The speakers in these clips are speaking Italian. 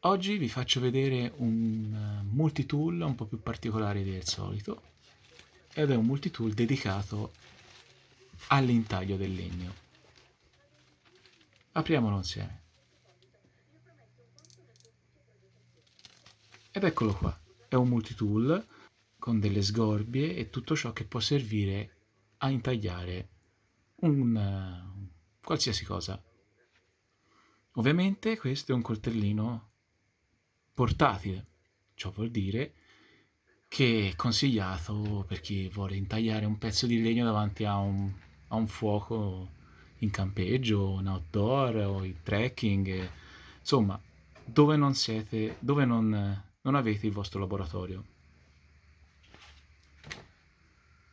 Oggi vi faccio vedere un multitool un po' più particolare del solito ed è un multitool dedicato all'intaglio del legno. Apriamolo insieme. Ed eccolo qua, è un multitool con delle sgorbie e tutto ciò che può servire a intagliare qualsiasi cosa. Ovviamente questo è un coltellino portatile, ciò vuol dire che è consigliato per chi vuole intagliare un pezzo di legno davanti a un fuoco in campeggio, in outdoor o in trekking, insomma, dove non siete, dove non avete il vostro laboratorio.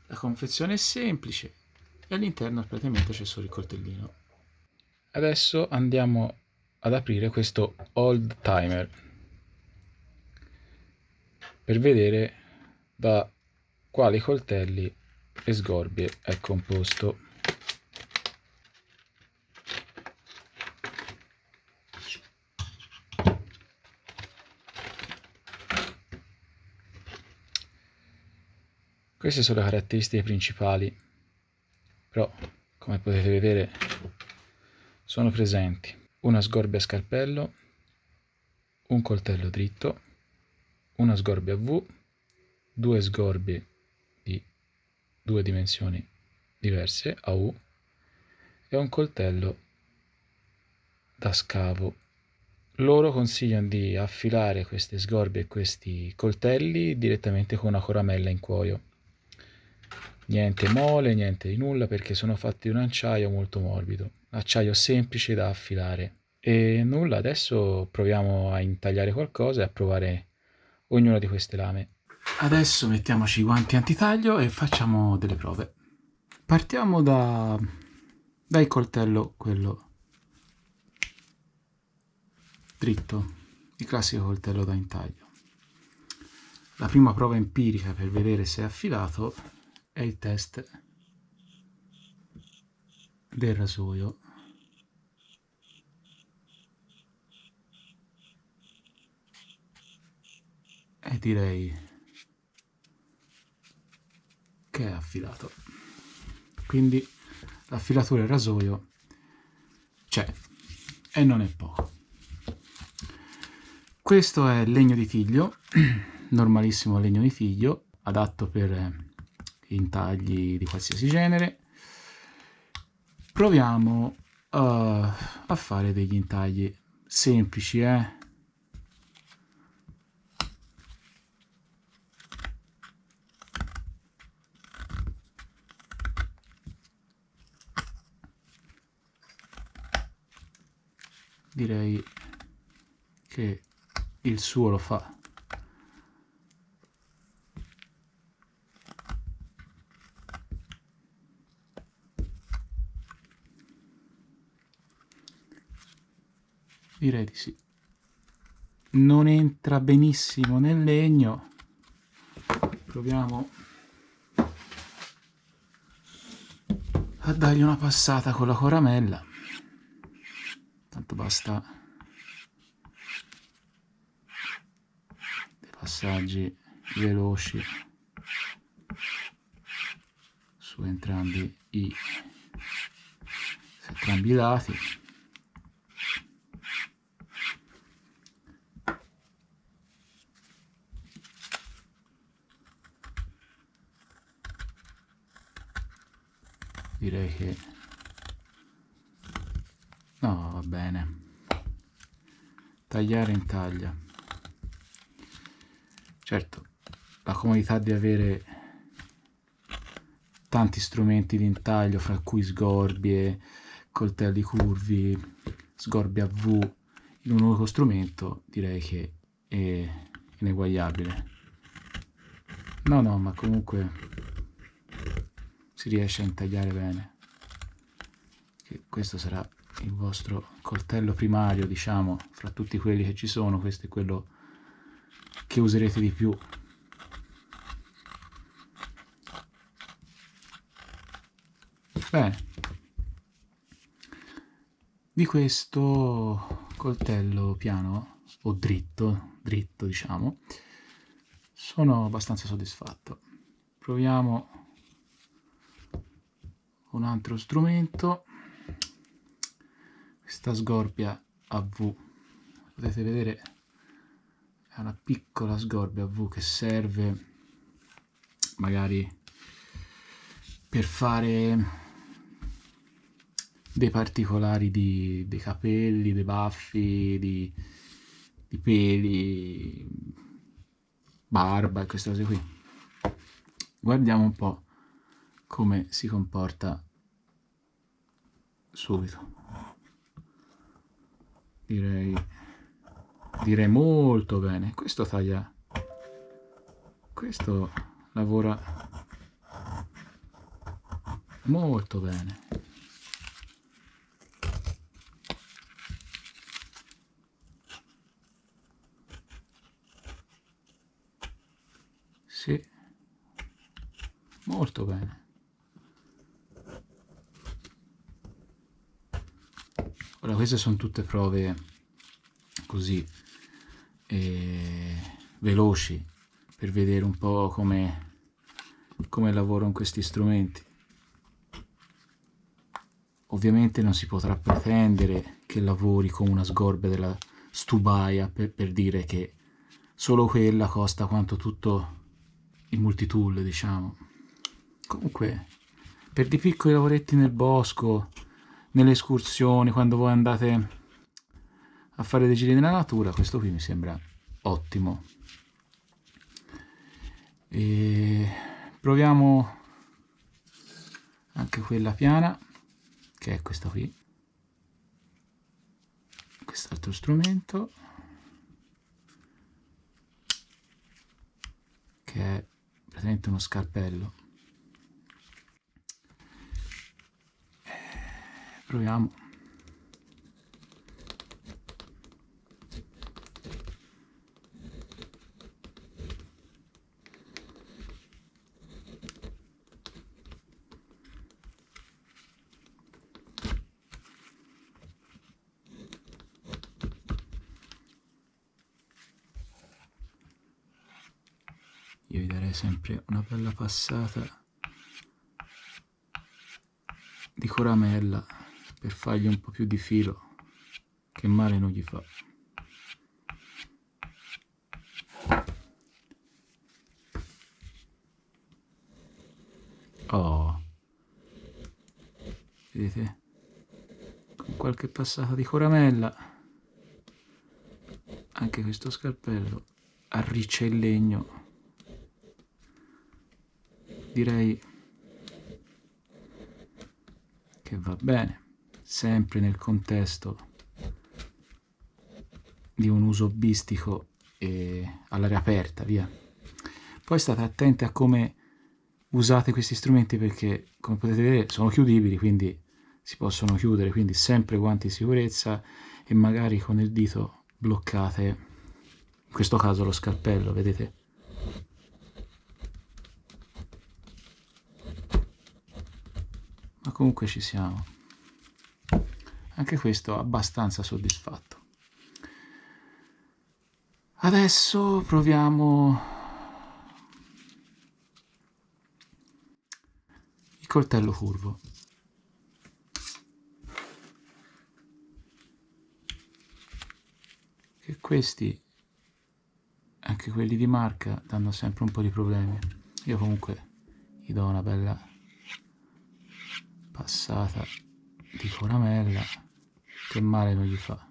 La confezione è semplice e all'interno praticamente c'è solo il coltellino. Adesso andiamo ad aprire questo old timer per vedere da quali coltelli e sgorbie è composto. Queste sono le caratteristiche principali, però come potete vedere sono presenti una sgorbia a scalpello, un coltello dritto, una sgorbia a V, due sgorbie di due dimensioni diverse a U e un coltello da scavo. Loro consigliano di affilare queste sgorbie e questi coltelli direttamente con una coramella in cuoio. Niente mole, niente di nulla, perché sono fatti di un acciaio molto morbido, acciaio semplice da affilare. E nulla, adesso proviamo a intagliare qualcosa e a provare ognuna di queste lame. Adesso mettiamoci i guanti antitaglio e facciamo delle prove. Partiamo dal coltello, quello dritto, il classico coltello da intaglio. La prima prova empirica per vedere se è affilato è il test del rasoio. E direi che è affilato. Quindi l'affilatura del rasoio c'è e non è poco. Questo è legno di tiglio, normalissimo legno di tiglio, adatto per intagli di qualsiasi genere. Proviamo a fare degli intagli semplici, Direi che il suo lo fa. Direi di sì. Non entra benissimo nel legno. Proviamo a dargli una passata con la coramella. Tanto basta dei passaggi veloci su entrambi i lati. Direi che no, va bene. Tagliare in taglia. Certo, la comodità di avere tanti strumenti di intaglio, fra cui sgorbie, coltelli curvi, sgorbie a V, in un unico strumento, direi che è ineguagliabile. No, ma comunque si riesce a intagliare bene. Che questo sarà il vostro coltello primario, diciamo, fra tutti quelli che ci sono, questo è quello che userete di più. Bene, di questo coltello piano o dritto diciamo, sono abbastanza soddisfatto. Proviamo un altro strumento, questa sgorbia a V, potete vedere è una piccola sgorbia a V che serve magari per fare dei particolari dei capelli, dei baffi, di peli, barba e queste cose qui. Guardiamo un po' come si comporta subito. Direi molto bene. Questo taglia, questo lavora molto bene. Sì, molto bene. Ora, queste sono tutte prove così veloci per vedere un po' come lavorano questi strumenti. Ovviamente non si potrà pretendere che lavori con una sgorbia della Stubaia per dire che solo quella costa quanto tutto il multitool, diciamo. Comunque, per dei piccoli lavoretti nel bosco, nelle escursioni, quando voi andate a fare dei giri nella natura, questo qui mi sembra ottimo. E proviamo anche quella piana, che è questa qui, quest'altro strumento, che è praticamente uno scalpello. Proviamo. Io gli darei sempre una bella passata di coramella per fargli un po' più di filo, che male non gli fa. Oh, vedete? Con qualche passata di coramella anche questo scalpello arriccia il legno. Direi che va bene, sempre nel contesto di un uso hobbistico e all'aria aperta, via. Poi state attenti a come usate questi strumenti, perché come potete vedere sono chiudibili, quindi si possono chiudere, quindi sempre guanti di sicurezza e magari con il dito bloccate, in questo caso lo scalpello, vedete? Ma comunque ci siamo. Anche questo abbastanza soddisfatto. Adesso proviamo il coltello curvo. Che questi, anche quelli di marca, danno sempre un po' di problemi. Io comunque gli do una bella passata di coramella, che male non gli fa.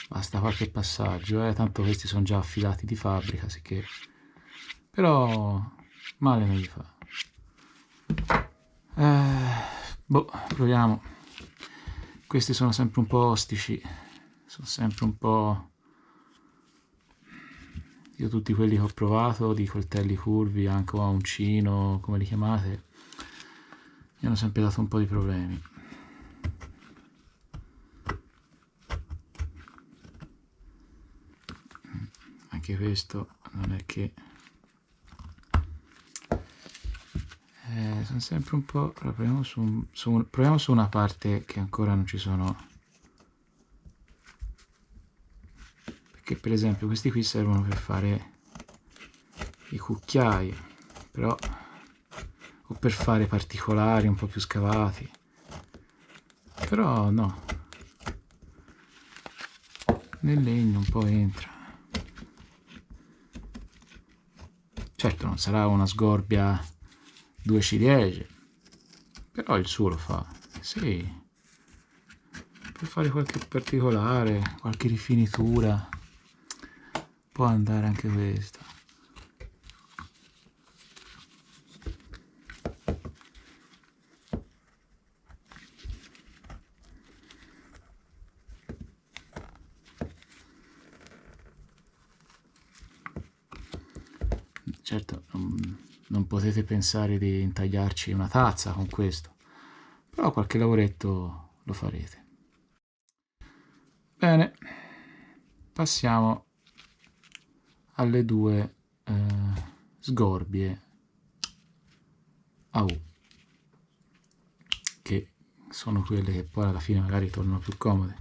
Basta qualche passaggio, tanto questi sono già affilati di fabbrica, sicché, però male non gli fa. Boh, proviamo. Questi sono sempre un po' ostici, sono sempre un po'... Io tutti quelli che ho provato, di coltelli curvi, anche a uncino, come li chiamate, mi hanno sempre dato un po' di problemi. Anche questo non è che... sono sempre un po'... Proviamo su una parte che ancora non ci sono che per esempio questi qui servono per fare i cucchiai, però, o per fare particolari un po' più scavati, però no, nel legno un po' entra. Certo non sarà una sgorbia 2 ciliegie, però il suo lo fa, sì, per fare qualche particolare, qualche rifinitura, può andare anche questa. Certo, non potete pensare di intagliarci una tazza con questo, però qualche lavoretto lo farete. Bene, passiamo alle due sgorbie a U, che sono quelle che poi alla fine magari tornano più comode.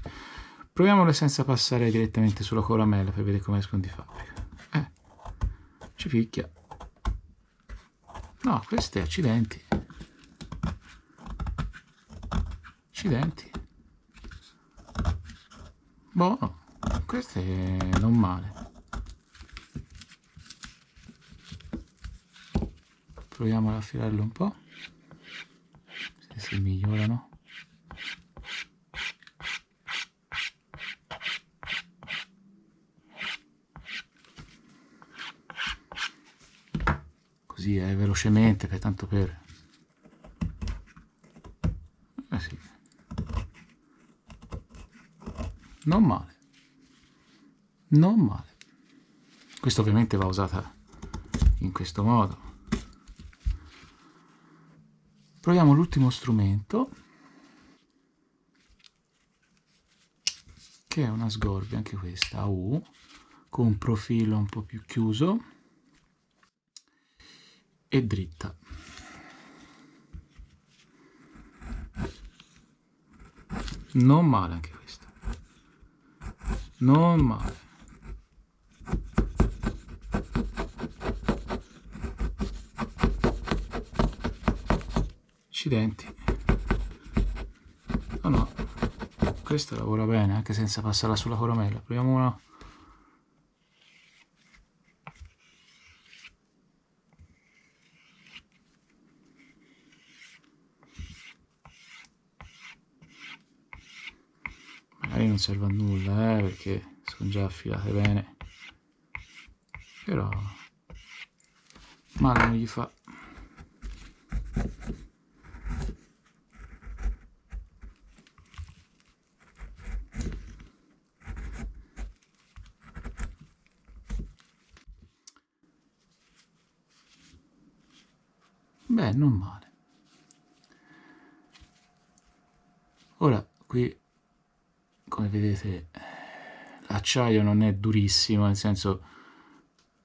Proviamole senza passare direttamente sulla coramella per vedere come escono di fabbrica. Ci picchia. No, queste accidenti. Accidenti. Buono, queste non male. Proviamo ad affilarlo un po', se si migliorano. Così velocemente, tanto per... sì. Non male. Non male. Questa ovviamente va usata in questo modo. Proviamo l'ultimo strumento, che è una sgorbia, anche questa, a U, con un profilo un po' più chiuso e dritta. Non male anche questa. Non male. Accidenti. No, no. Questa lavora bene anche senza passarla sulla coramella. Proviamo una. Magari non serve a nulla, perché sono già affilate bene, però male non gli fa. Beh, non male. Ora qui, come vedete, l'acciaio non è durissimo, nel senso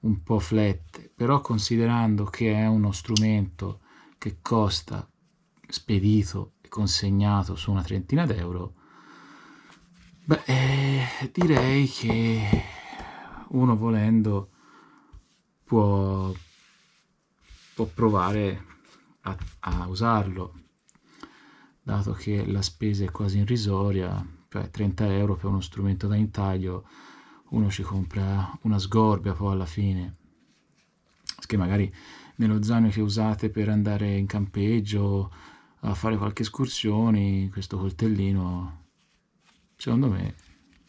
un po' flette, però considerando che è uno strumento che costa spedito e consegnato su una trentina d'euro, beh, direi che uno volendo può provare a usarlo, dato che la spesa è quasi irrisoria, cioè 30 euro per uno strumento da intaglio, uno ci compra una sgorbia poi alla fine, che magari nello zaino che usate per andare in campeggio, a fare qualche escursione, questo coltellino secondo me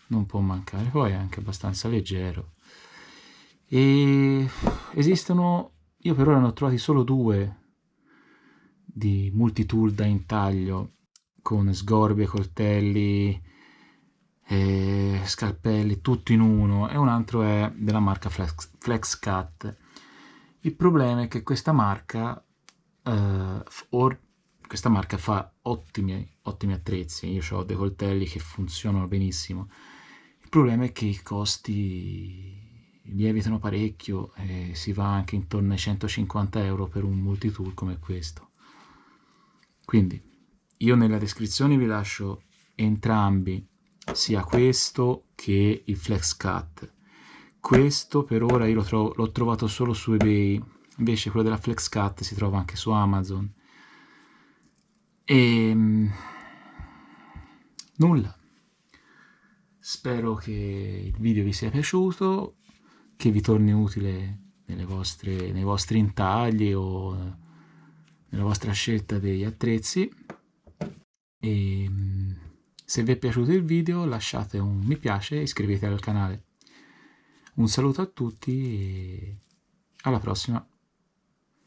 non può mancare, poi è anche abbastanza leggero. E esistono, io per ora ne ho trovati solo due di multitool da intaglio, con sgorbie, coltelli, scalpelli, tutto in uno, e un altro è della marca FlexCut. Il problema è che questa marca fa ottimi attrezzi. Io ho dei coltelli che funzionano benissimo. Il problema è che i costi lievitano parecchio e si va anche intorno ai 150 euro per un multitool come questo. Quindi io nella descrizione vi lascio entrambi, sia questo che il FlexCut. Questo per ora io l'ho trovato solo su eBay, invece quello della FlexCut si trova anche su Amazon. E nulla. Spero che il video vi sia piaciuto, che vi torni utile nei vostri intagli o nella vostra scelta degli attrezzi. E se vi è piaciuto il video lasciate un mi piace e iscrivetevi al canale. Un saluto a tutti e alla prossima.